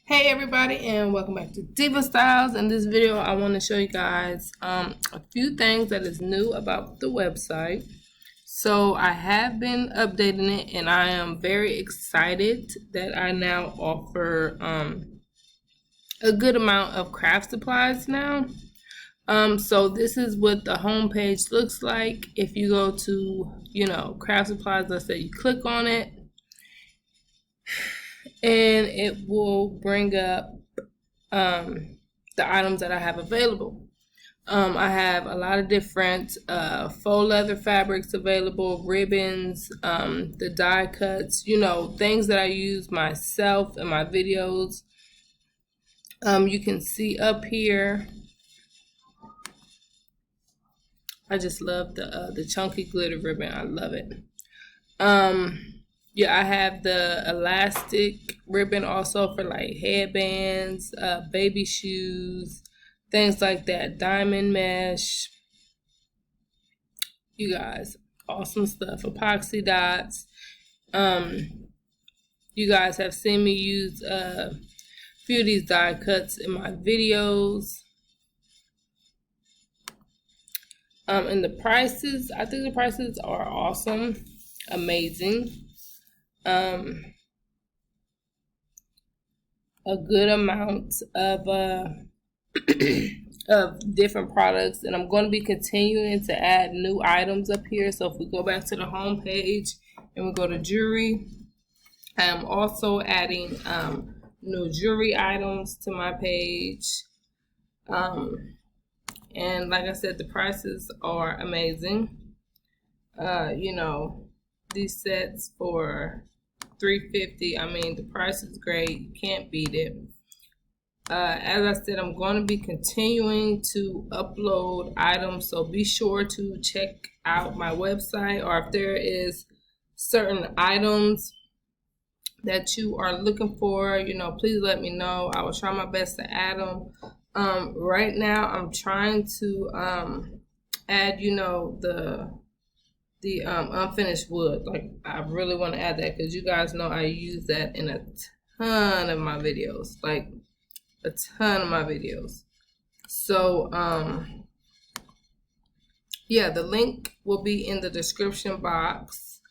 Hey everybody, and welcome back to Diva Styles. In this video I want to show you guys a few things that is new about the website. So I have been updating it, and I am very excited that I now offer a good amount of craft supplies now. So this is what the home page looks like. If you go to craft supplies, let's say you click on it, and it will bring up the items that I have available. I have a lot of different faux leather fabrics available, ribbons, the die cuts, things that I use myself in my videos. You can see up here, I just love the chunky glitter ribbon. I love it. Yeah, I have the elastic ribbon also for like headbands, baby shoes, things like that. Diamond mesh. You guys, awesome stuff. Epoxy dots. You guys have seen me use a few of these die cuts in my videos. And the prices, I think the prices are awesome, amazing. A good amount of of different products, and I'm going to be continuing to add new items up here. So if we go back to the home page and we go to jewelry, I am also adding new jewelry items to my page. And like I said, the prices are amazing. These sets for $350. I mean, the price is great. You can't beat it. As I said, I'm going to be continuing to upload items, so be sure to check out my website, or if there is certain items that you are looking for, please let me know. I will try my best to add them. Right now I'm trying to add the unfinished wood. Like, I really want to add that because you guys know I use that in a ton of my videos, like a ton of my videos. So yeah, the link will be in the description box.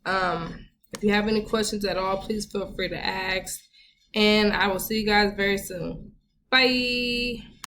If you have any questions at all, please feel free to ask, and I will see you guys very soon. Bye.